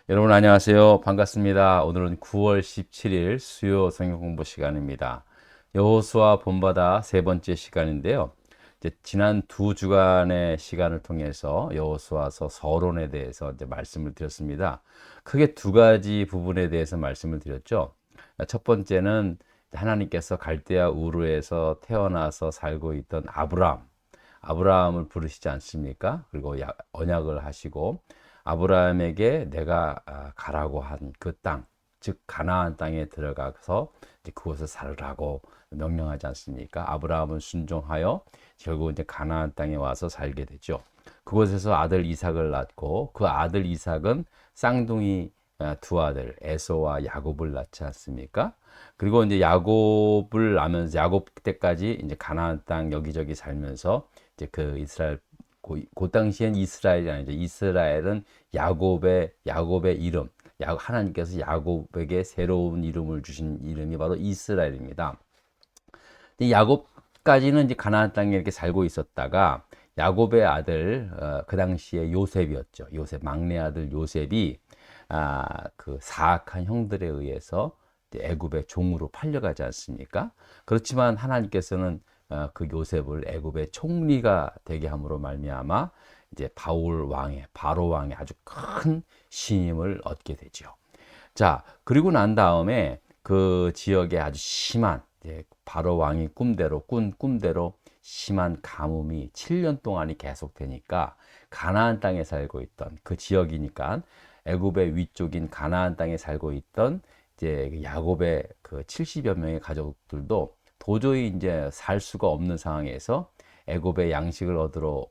여러분 안녕하세요. 반갑습니다. 오늘은 9월 17일 수요 성경 공부 시간입니다. 여호수아 본받아 세 번째 시간인데요. 이제 지난 두 주간의 시간을 통해서 여호수아서 서론에 대해서 이제 말씀을 드렸습니다. 크게 두 가지 부분에 대해서 말씀을 드렸죠. 첫 번째는 하나님께서 갈대아 우르에서 태어나서 살고 있던 아브라함을 부르시지 않습니까? 그리고 언약을 하시고 아브라함에게 내가 가라고 한 그 땅, 즉 가나안 땅에 들어가서 이제 그곳에 살으라고 명령하지 않습니까? 아브라함은 순종하여 결국 이제 가나안 땅에 와서 살게 되죠. 그곳에서 아들 이삭을 낳고 그 아들 이삭은 쌍둥이 두 아들 에서와 야곱을 낳지 않습니까? 그리고 이제 야곱을 낳으면서 야곱 때까지 이제 가나안 땅 여기저기 살면서 이제 그 이스라엘 그 당시엔 이스라엘이 아니죠. 이스라엘은 야곱의 이름, 하나님께서 야곱에게 새로운 이름을 주신 이름이 바로 이스라엘입니다. 야곱까지는 이제 가나안 땅에 이렇게 살고 있었다가 야곱의 아들 그 당시에 요셉이었죠. 요셉 막내 아들 요셉이 그 사악한 형들에 의해서 애굽의 종으로 팔려가지 않습니까? 그렇지만 하나님께서는 그 요셉을 애굽의 총리가 되게 함으로 말미암아 이제 바로 왕의 아주 큰 신임을 얻게 되죠. 자, 그리고 난 다음에 그 지역에 아주 심한 바로 왕이 꾼 꿈대로 심한 가뭄이 7년 동안이 계속되니까 가나안 땅에 살고 있던 그 지역이니까 애굽의 위쪽인 가나안 땅에 살고 있던 이제 야곱의 그 70여 명의 가족들도 도저히 이제 살 수가 없는 상황에서 애굽의 양식을 얻으러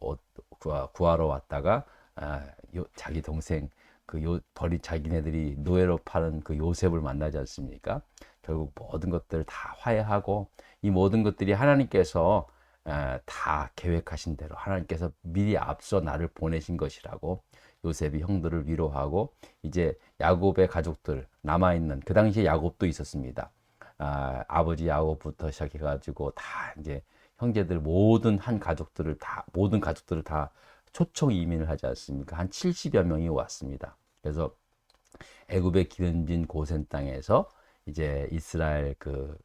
구하러 왔다가 자기 동생 자기네들이 노예로 파는 그 요셉을 만나지 않습니까? 결국 모든 것들을 다 화해하고 이 모든 것들이 하나님께서 다 계획하신 대로 하나님께서 미리 앞서 나를 보내신 것이라고 요셉이 형들을 위로하고 이제 야곱의 가족들 남아있는 그 당시에 야곱도 있었습니다. 아버지 야곱부터 시작해가지고 다 이제 형제들 모든 가족들을 다 초청 이민을 하지 않습니까? 한 70여 명이 왔습니다. 그래서 애굽의 기름진 고센 땅에서 이제 이스라엘 그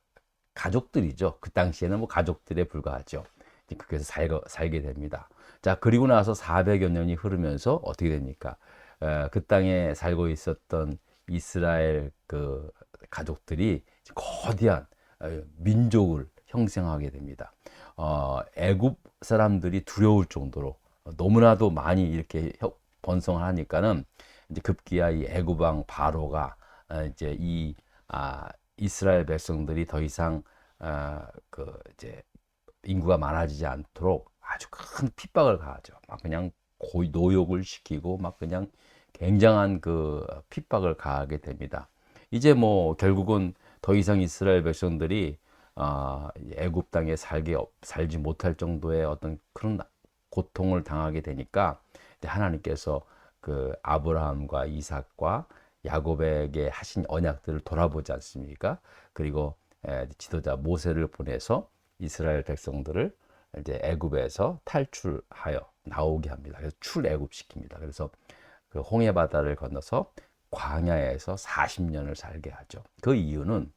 가족들이죠. 그 당시에는 뭐 가족들에 불과하죠. 그래서 살게 됩니다. 자, 그리고 나서 400여 년이 흐르면서 어떻게 됩니까? 그 땅에 살고 있었던 이스라엘 그 가족들이 거대한 민족을 형성하게 됩니다. 애굽 사람들이 두려울 정도로 너무나도 많이 이렇게 번성을 하니까는 이제 급기야 이 애굽 왕 바로가 이제 이스라엘 백성들이 더 이상 그 이제 인구가 많아지지 않도록 아주 큰 핍박을 가하죠. 막 그냥 고의 노역을 시키고 막 그냥 굉장한 그 핍박을 가하게 됩니다. 이제 뭐 결국은 더 이상 이스라엘 백성들이 애굽 땅에 살지 못할 정도의 어떤 그런 고통을 당하게 되니까 하나님께서 그 아브라함과 이삭과 야곱에게 하신 언약들을 돌아보지 않습니까? 그리고 지도자 모세를 보내서 이스라엘 백성들을 이제 애굽에서 탈출하여 나오게 합니다. 그래서 출애굽시킵니다. 그래서 그 홍해 바다를 건너서 광야에서 40년을 살게 하죠. 그 이유는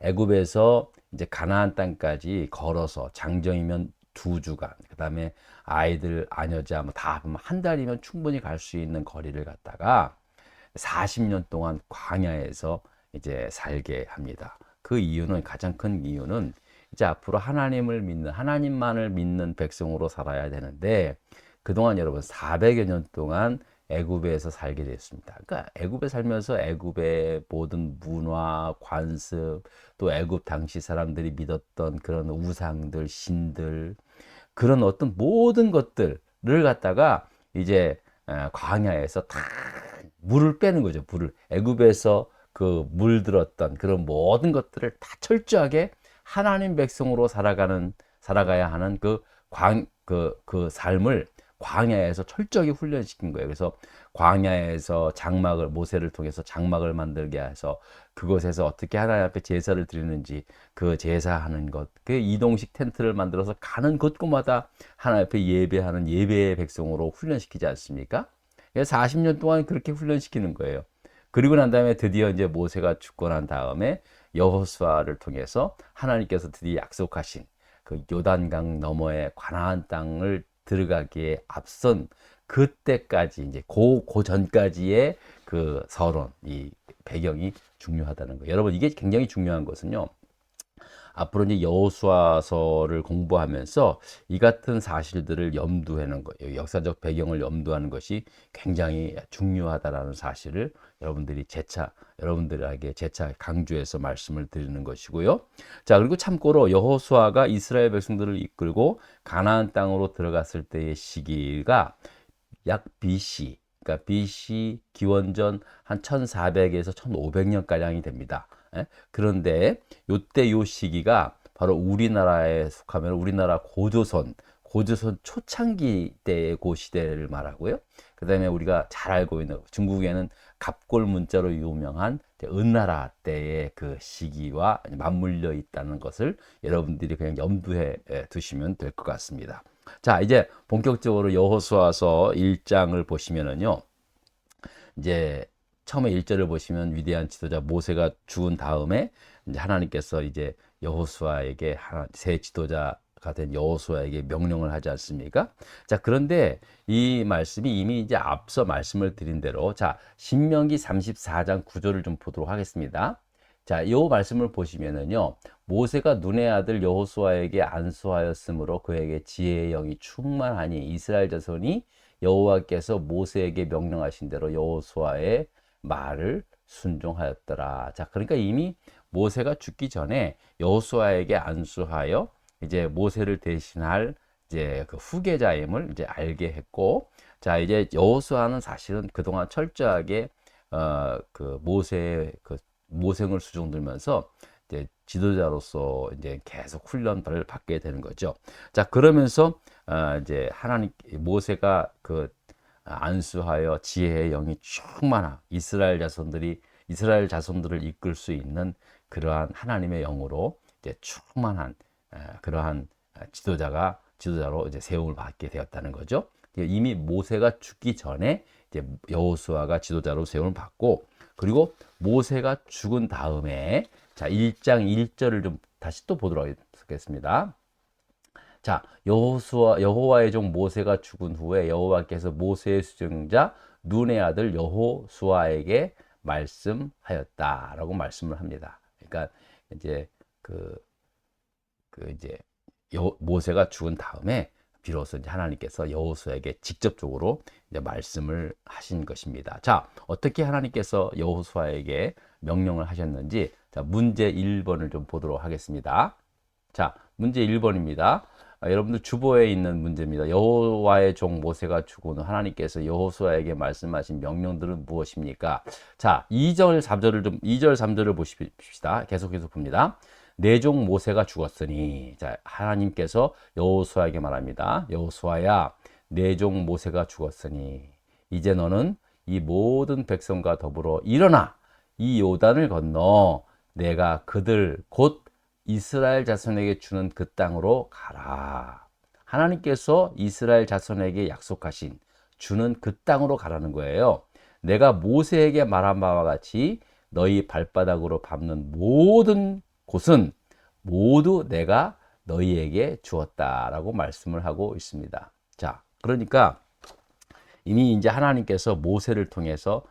애굽에서 이제 가나안 땅까지 걸어서 장정이면 2주간, 그다음에 아이들 아녀자 뭐 다 하면 한 달이면 충분히 갈 수 있는 거리를 갔다가 40년 동안 광야에서 이제 살게 합니다. 그 이유는 가장 큰 이유는 이제 앞으로 하나님만을 믿는 백성으로 살아야 되는데 그동안 여러분 400여 년 동안 애굽에서 살게 됐습니다. 그러니까 애굽에 살면서 애굽의 모든 문화, 관습, 또 애굽 당시 사람들이 믿었던 그런 우상들, 신들, 그런 어떤 모든 것들을 갖다가 이제 광야에서 다 물을 빼는 거죠. 물을 애굽에서 그 물들었던 그런 모든 것들을 다 철저하게 하나님 백성으로 살아가야 하는 그 삶을 광야에서 철저하게 훈련시킨 거예요. 그래서 광야에서 모세를 통해서 장막을 만들게 해서 그곳에서 어떻게 하나님 앞에 제사를 드리는지 그 제사하는 것, 그 이동식 텐트를 만들어서 가는 곳곳마다 하나님 앞에 예배하는 예배의 백성으로 훈련시키지 않습니까? 그래서 40년 동안 그렇게 훈련시키는 거예요. 그리고 난 다음에 드디어 이제 모세가 죽고 난 다음에 여호수아를 통해서 하나님께서 드디어 약속하신 그 요단강 너머의 가나안 땅을 들어가기에 앞선 그때까지 이제 그 전까지의 그 서론, 이 배경이 중요하다는 거예요. 여러분, 이게 굉장히 중요한 것은요. 앞으로 이제 여호수아서를 공부하면서 이 같은 사실들을 염두하는 거예요. 역사적 배경을 염두하는 것이 굉장히 중요하다라는 사실을 여러분들에게 재차 강조해서 말씀을 드리는 것이고요. 자, 그리고 참고로 여호수아가 이스라엘 백성들을 이끌고 가나안 땅으로 들어갔을 때의 시기가 약 BC, 그러니까 BC 기원전 한 1400에서 1500년 가량이 됩니다. 예? 그런데 요때 요 시기가 바로 우리나라에 속하면 우리나라 고조선 초창기 때의 그 시대를 말하고요. 그 다음에 우리가 잘 알고 있는 중국에는 갑골 문자로 유명한 은나라 때의 그 시기와 맞물려 있다는 것을 여러분들이 그냥 염두에 두시면 될 것 같습니다. 자, 이제 본격적으로 여호수아서 1장을 보시면은요. 이제 처음에 1절을 보시면 위대한 지도자 모세가 죽은 다음에 이제 하나님께서 이제 여호수아에게 새 지도자가 된 여호수아에게 명령을 하지 않습니까? 자, 그런데 이 말씀이 이미 이제 앞서 말씀을 드린 대로 자, 신명기 34장 9절을 좀 보도록 하겠습니다. 자, 이 말씀을 보시면은요. 모세가 눈의 아들 여호수아에게 안수하였으므로 그에게 지혜의 영이 충만하니 이스라엘 자손이 여호와께서 모세에게 명령하신 대로 여호수아의 말을 순종하였더라. 자, 그러니까 이미 모세가 죽기 전에 여호수아에게 안수하여 이제 모세를 대신할 이제 그 후계자임을 이제 알게 했고, 자, 이제 여호수아는 사실은 그동안 철저하게 그 모세의 그 모생을 수종들면서 이제 지도자로서 이제 계속 훈련을 받게 되는 거죠. 자, 그러면서 이제 하나님 모세가 그 안수하여 지혜의 영이 충만한 이스라엘 자손들을 이끌 수 있는 그러한 하나님의 영으로 이제 충만한 그러한 지도자로 이제 세움을 받게 되었다는 거죠. 이미 모세가 죽기 전에 이제 여호수아가 지도자로 세움을 받고, 그리고 모세가 죽은 다음에 자, 1장 1절을 좀 다시 또 보도록 하겠습니다. 자, 여호와의 종 모세가 죽은 후에 여호와께서 모세의 수종자 눈의 아들 여호수아에게 말씀하였다라고 말씀을 합니다. 그러니까 이제 이제 모세가 죽은 다음에 비로소 이제 하나님께서 여호수아에게 직접적으로 이제 말씀을 하신 것입니다. 자, 어떻게 하나님께서 여호수아에게 명령을 하셨는지 자, 문제 1번을 좀 보도록 하겠습니다. 자, 문제 1번입니다. 여러분들 주보에 있는 문제입니다. 여호와의 종 모세가 죽은 후 하나님께서 여호수아에게 말씀하신 명령들은 무엇입니까? 자, 2절 3절을 보십시다. 계속해서 봅니다. 내 종 모세가 죽었으니, 자, 하나님께서 여호수아에게 말합니다. 여호수아야, 내 종 모세가 죽었으니 이제 너는 이 모든 백성과 더불어 일어나 이 요단을 건너 내가 그들 곧 이스라엘 자손에게 주는 그 땅으로 가라. 하나님께서 이스라엘 자손에게 약속하신 주는 그 땅으로 가라는 거예요. 내가 모세에게 말한 바와 같이 너희 발바닥으로 밟는 모든 곳은 모두 내가 너희에게 주었다라고 말씀을 하고 있습니다. 자, 그러니까 이미 이제 하나님께서 모세를 통해서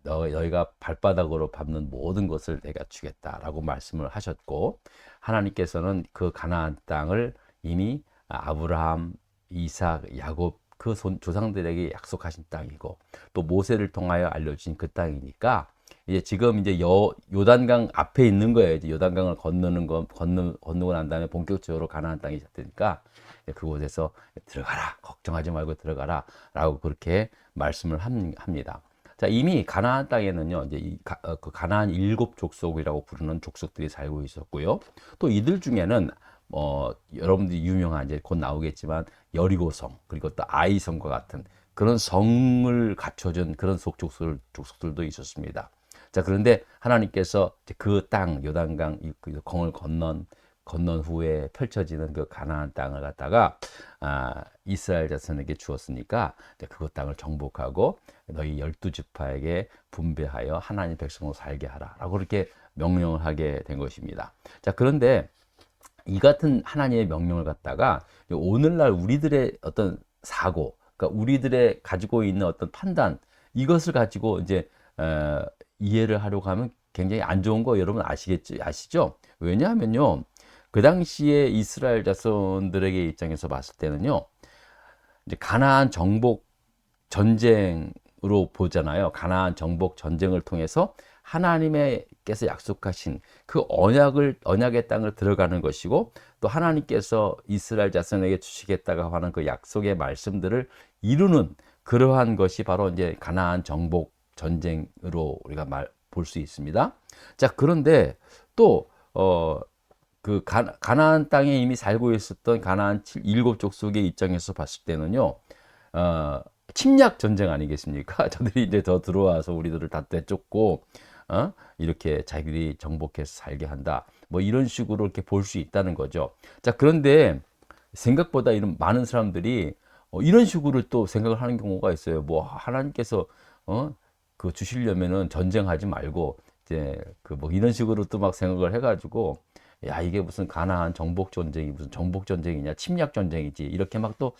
너희가 발바닥으로 밟는 모든 것을 내가 주겠다라고 말씀을 하셨고, 하나님께서는 그 가나안 땅을 이미 아브라함, 이삭, 야곱 그 조상들에게 약속하신 땅이고, 또 모세를 통하여 알려주신 그 땅이니까 이제 지금 이제 요단강 앞에 있는 거예요. 이제 요단강을 건너고 난 다음에 본격적으로 가나안 땅이 시작되니까 그곳에서 들어가라, 걱정하지 말고 들어가라라고 그렇게 말씀을 합니다. 자, 이미 가나안 땅에는요, 이제 그 가나안 7족속이라고 부르는 족속들이 살고 있었고요. 또 이들 중에는 여러분들이 유명한 이제 곧 나오겠지만 여리고성, 그리고 또 아이성과 같은 그런 성을 갖춰준 그런 족속들도 있었습니다. 자, 그런데 하나님께서 그 땅 요단강 그 강을 건넌 건넌 후에 펼쳐지는 그 가나안 땅을 갖다가 이스라엘 자손에게 주었으니까 그 땅을 정복하고 너희 12지파에게 분배하여 하나님 백성으로 살게 하라 라고 그렇게 명령을 하게 된 것입니다. 자, 그런데 이 같은 하나님의 명령을 갖다가 오늘날 우리들의 어떤 사고, 그러니까 우리들의 가지고 있는 어떤 판단, 이것을 가지고 이제 이해를 하려고 하면 굉장히 안 좋은 거 여러분 아시죠? 왜냐하면요, 그 당시에 이스라엘 자손들에게 입장에서 봤을 때는요, 이제 가나안 정복 전쟁으로 보잖아요. 가나안 정복 전쟁을 통해서 하나님께서 약속하신 그 언약의 땅을 들어가는 것이고, 또 하나님께서 이스라엘 자손에게 주시겠다고 하는 그 약속의 말씀들을 이루는 그러한 것이 바로 이제 가나안 정복 전쟁으로 우리가 볼 수 있습니다. 자, 그런데 또 그 가나안 땅에 이미 살고 있었던 가나안 7족속의 입장에서 봤을 때는요, 침략 전쟁 아니겠습니까? 저들이 이제 더 들어와서 우리들을 다 내쫓고 이렇게 자기들이 정복해서 살게 한다. 뭐 이런 식으로 이렇게 볼 수 있다는 거죠. 자, 그런데 생각보다 이런 많은 사람들이 이런 식으로 또 생각을 하는 경우가 있어요. 뭐 하나님께서 그 주시려면은 전쟁하지 말고 이제 그 뭐 이런 식으로 또 막 생각을 해가지고, 야, 이게 무슨 가나안 정복 전쟁이 무슨 정복 전쟁이냐, 침략 전쟁이지, 이렇게 막 또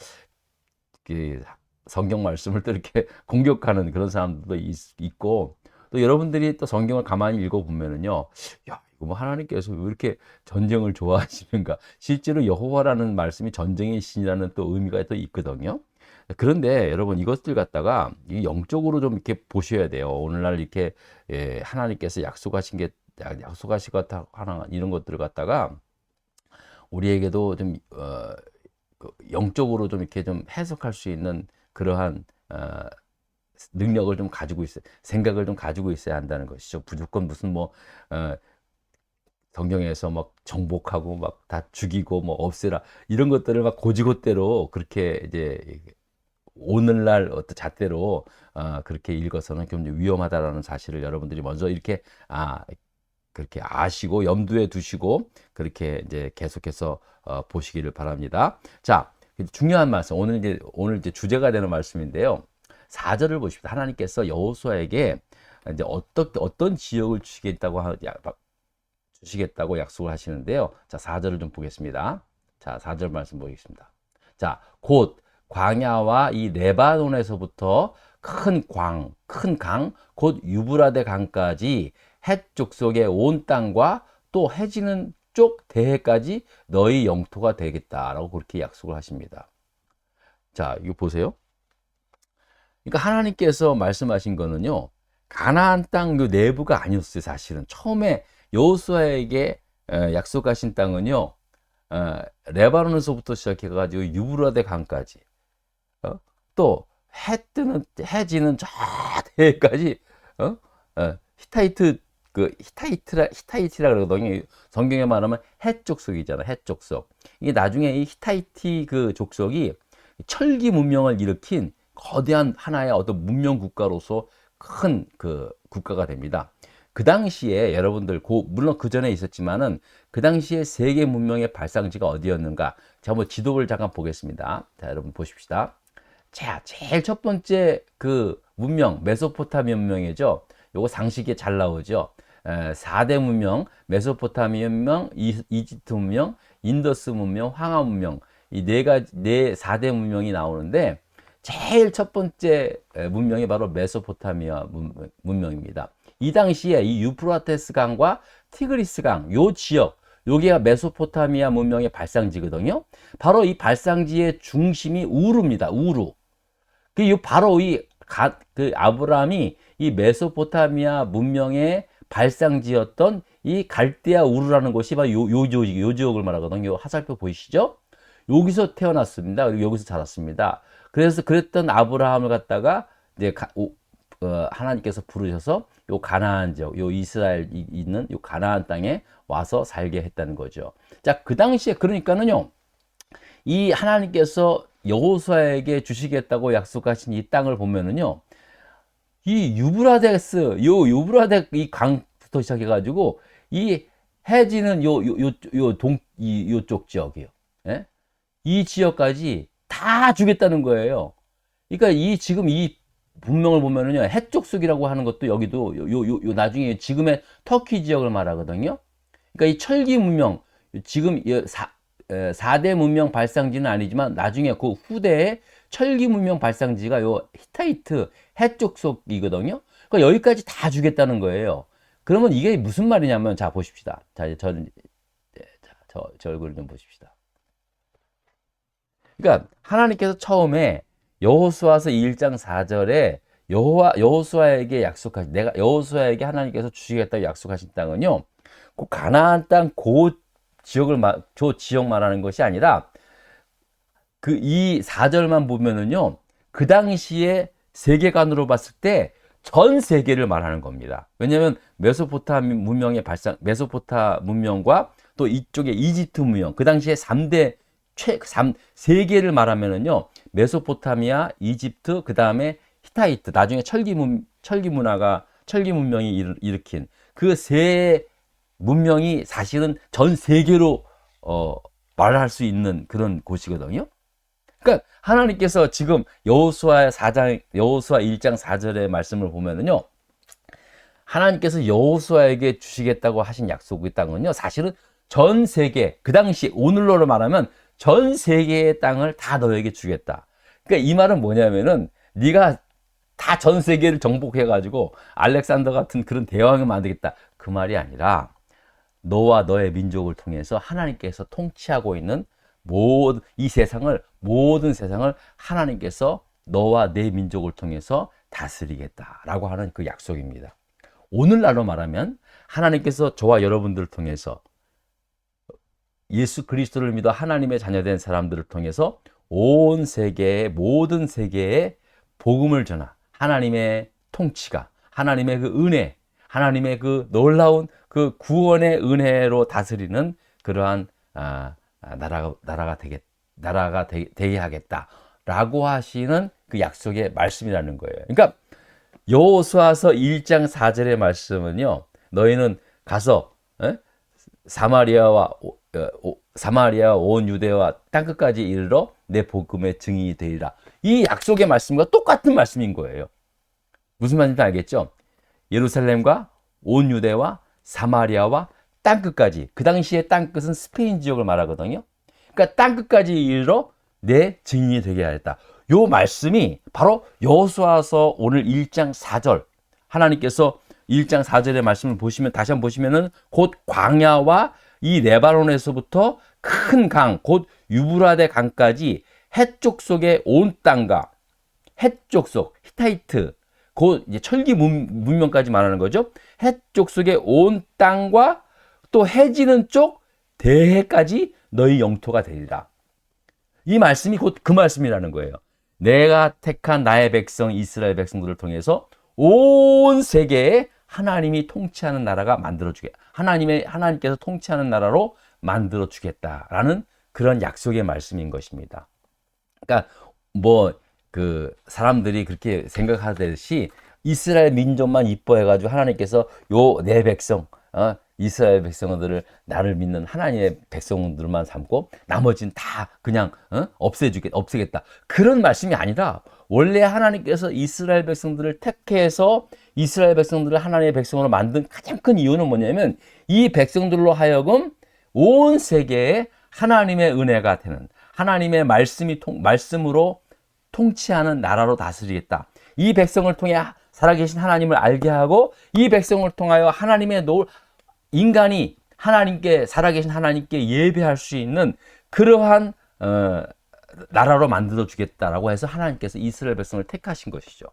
성경 말씀을 또 이렇게 공격하는 그런 사람들도 있고, 또 여러분들이 또 성경을 가만히 읽어보면은요, 야, 이거 뭐 하나님께서 왜 이렇게 전쟁을 좋아하시는가? 실제로 여호와라는 말씀이 전쟁의 신이라는 또 의미가 또 있거든요. 그런데 여러분, 이것들 갖다가 영적으로 좀 이렇게 보셔야 돼요. 오늘날 이렇게 하나님께서 약속하시겠다 하는 이런 것들을 갖다가 우리에게도 좀 영적으로 좀 이렇게 좀 해석할 수 있는 그러한 능력을 좀 가지고 있어요. 생각을 좀 가지고 있어야 한다는 것이죠. 무조건 무슨 뭐 성경에서 막 정복하고 막 다 죽이고 뭐 없애라 이런 것들을 막 고지고대로 그렇게 이제 오늘날 어떤 잣대로 그렇게 읽어서는 좀 위험하다라는 사실을 여러분들이 먼저 이렇게 그렇게 아시고 염두에 두시고 그렇게 이제 계속해서 보시기를 바랍니다. 자, 중요한 말씀, 오늘 이제 주제가 되는 말씀인데요. 4절을 보십시오. 하나님께서 여호수아에게 이제 어떤 지역을 주시겠다고 약속을 하시는데요. 자, 4절을 좀 보겠습니다. 자, 4절 말씀 보겠습니다. 자, 곧 광야와 이 레바논에서부터 큰 강, 곧 유브라데 강까지 헷 족속의 온 땅과 또 해지는 쪽 대해까지 너희 영토가 되겠다라고 그렇게 약속을 하십니다. 자, 이거 보세요. 그러니까 하나님께서 말씀하신 거는요, 가나안 땅 요 내부가 아니었어요. 사실은 처음에 여호수아에게 약속하신 땅은요, 레바논에서부터 시작해가지고 유브라데 강까지, 또 해지는 저 대까지, 히타이트라 그러거든요. 성경에 말하면 헷 족속이잖아. 헷 족속. 이게 나중에 이 히타이트 그 족속이 철기 문명을 일으킨 거대한 하나의 어떤 문명 국가로서 큰 그 국가가 됩니다. 그 당시에 여러분들 물론 그 전에 있었지만은 그 당시에 세계 문명의 발상지가 어디였는가? 자, 한번 지도를 잠깐 보겠습니다. 자, 여러분 보십시다. 자, 제일 첫 번째 그 문명 메소포타미아 문명이죠. 요거 상식에 잘 나오죠. 4대 문명, 메소포타미아 문명, 이집트 문명, 인더스 문명, 황하 문명, 이 4대 문명이 나오는데 제일 첫 번째 문명이 바로 메소포타미아 문명입니다. 이 당시에 이 유프라테스 강과 티그리스 강, 요 지역, 여기가 메소포타미아 문명의 발상지거든요. 바로 이 발상지의 중심이 우루입니다. 우루. 바로 그 아브라함이 이 메소포타미아 문명의 발상지였던 이 갈대아 우르라는 곳이 바로 요 지역을 말하거든요. 화살표 보이시죠? 여기서 태어났습니다. 그리고 여기서 자랐습니다. 그래서 그랬던 아브라함을 갖다가 이제 하나님께서 부르셔서 요 가나안 지역, 요 이스라엘 있는 요 가나안 땅에 와서 살게 했다는 거죠. 자, 그 당시에 그러니까는요, 이 하나님께서 여호수아에게 주시겠다고 약속하신 이 땅을 보면은요, 이 유브라데 이 강부터 시작해가지고 이 해지는 요쪽 지역이요. 예? 이 지역까지 다 주겠다는 거예요. 그러니까 지금 이 문명을 보면은요, 해족속이라고 하는 것도 여기도 나중에 지금의 터키 지역을 말하거든요. 그러니까 이 철기 문명, 지금 4대 문명 발상지는 아니지만 나중에 그 후대에 철기 문명 발상지가 요 히타이트 해족속이거든요. 그러니까 여기까지 다 주겠다는 거예요. 그러면 이게 무슨 말이냐면, 자, 보십시다. 자, 이제 저 얼굴 좀 보십시다. 그러니까 하나님께서 처음에 여호수아서 1장 4절에 여호수아에게 여호수아에게 하나님께서 주시겠다고 약속하신 땅은요, 그 가나안 땅 저 지역 말하는 것이 아니라 그 이 4절만 보면은요, 그 당시에 세계관으로 봤을 때 전 세계를 말하는 겁니다. 왜냐하면 메소포타 문명과 또 이쪽에 이집트 문명, 그 당시에 3대 세계를 말하면은요, 메소포타미아, 이집트, 그 다음에 히타이트, 나중에 철기 문명이 일으킨 그 세 문명이 사실은 전 세계로 말할 수 있는 그런 곳이거든요. 그러니까 하나님께서 지금 여호수아 1장 4절의 말씀을 보면은요, 하나님께서 여호수아에게 주시겠다고 하신 약속의 땅은요, 사실은 전 세계, 그 당시 오늘로 말하면 전 세계의 땅을 다 너에게 주겠다. 그러니까 이 말은 뭐냐면은, 네가 다 전 세계를 정복해가지고 알렉산더 같은 그런 대왕을 만들겠다, 그 말이 아니라 너와 너의 민족을 통해서 하나님께서 통치하고 있는 모든 세상을 하나님께서 너와 내 민족을 통해서 다스리겠다라고 하는 그 약속입니다. 오늘날로 말하면 하나님께서 저와 여러분들을 통해서 예수 그리스도를 믿어 하나님의 자녀된 사람들을 통해서 모든 세계에 복음을 전하, 하나님의 통치가, 하나님의 그 은혜, 하나님의 그 놀라운 그 구원의 은혜로 다스리는 그러한 나라가 되게 하겠다라고 하시는 그 약속의 말씀이라는 거예요. 그러니까 여호수아서 1장 4절의 말씀은요, 너희는 가서 사마리아와 온 유대와 땅끝까지 이르러 내 복음의 증인이 되리라. 이 약속의 말씀과 똑같은 말씀인 거예요. 무슨 말인지 알겠죠? 예루살렘과 온 유대와 사마리아와 땅끝까지, 그 당시에 땅끝은 스페인 지역을 말하거든요. 그러니까 땅끝까지 이르러 내 증인이 되게 하였다. 요 말씀이 바로 여호수아서 오늘 1장 4절, 하나님께서 1장 4절의 말씀을 보시면, 다시 한번 보시면은 곧 광야와 이 레바논에서부터 큰 강, 곧 유브라데 강까지 해쪽 속의 온 땅과 해쪽 속 히타이트, 곧 이제 철기 문명까지 말하는 거죠. 해쪽 속의 온 땅과 또 해지는 쪽 대해까지 너희 영토가 되리라. 이 말씀이 곧 그 말씀이라는 거예요. 내가 택한 나의 백성 이스라엘 백성들을 통해서 온 세계에 하나님이 통치하는 나라가 하나님께서 통치하는 나라로 만들어 주겠다라는 그런 약속의 말씀인 것입니다. 그러니까 사람들이 그렇게 생각하듯이 이스라엘 민족만 이뻐해가지고 하나님께서 내 백성, 이스라엘 백성들을 나를 믿는 하나님의 백성들만 삼고 나머지는 다 그냥 없애겠다. 그런 말씀이 아니라, 원래 하나님께서 이스라엘 백성들을 택해서 이스라엘 백성들을 하나님의 백성으로 만든 가장 큰 이유는 뭐냐면, 이 백성들로 하여금 온 세계에 하나님의 은혜가 되는, 하나님의 말씀으로 통치하는 나라로 다스리겠다. 이 백성을 통해 살아계신 하나님을 알게 하고, 이 백성을 통하여 인간이 살아계신 하나님께 예배할 수 있는 그러한 나라로 만들어 주겠다라고 해서 하나님께서 이스라엘 백성을 택하신 것이죠.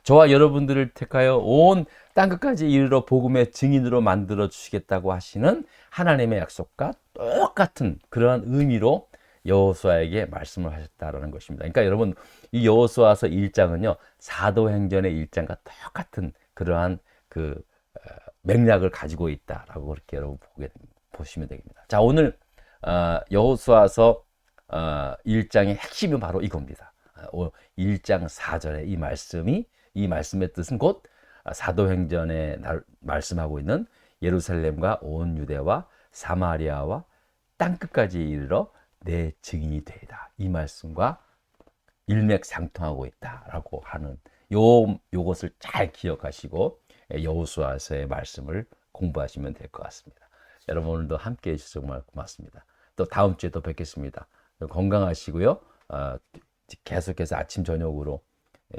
저와 여러분들을 택하여 온 땅끝까지 이르러 복음의 증인으로 만들어 주시겠다고 하시는 하나님의 약속과 똑같은 그러한 의미로 여호수아에게 말씀을 하셨다라는 것입니다. 그러니까 여러분, 이 여호수아서 1장은요, 사도행전의 1장과 똑같은 그러한 그 맥락을 가지고 있다라고 그렇게 여러분 보시면 되겠습니다. 자, 오늘 여호수아서 1장의 핵심은 바로 이겁니다. 1장 4절의 이 말씀의 뜻은 곧 사도행전에 말씀하고 있는 예루살렘과 온 유대와 사마리아와 땅끝까지 이르러 내 증인이 되리라. 이 말씀과 일맥상통하고 있다라고 하는 요것을 잘 기억하시고 여호수아서의 말씀을 공부하시면 될 것 같습니다. 여러분 오늘도 함께 해주셔서 정말 고맙습니다. 또 다음 주에 또 뵙겠습니다. 건강하시고요. 계속해서 아침 저녁으로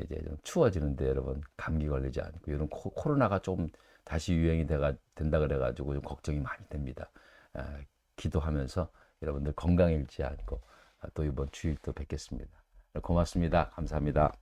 이제 좀 추워지는데 여러분 감기 걸리지 않고 이런 코로나가 좀 다시 유행이 된다 그래가지고 좀 걱정이 많이 됩니다. 기도하면서 여러분들 건강 잃지 않고 또 이번 주일 또 뵙겠습니다. 고맙습니다. 감사합니다.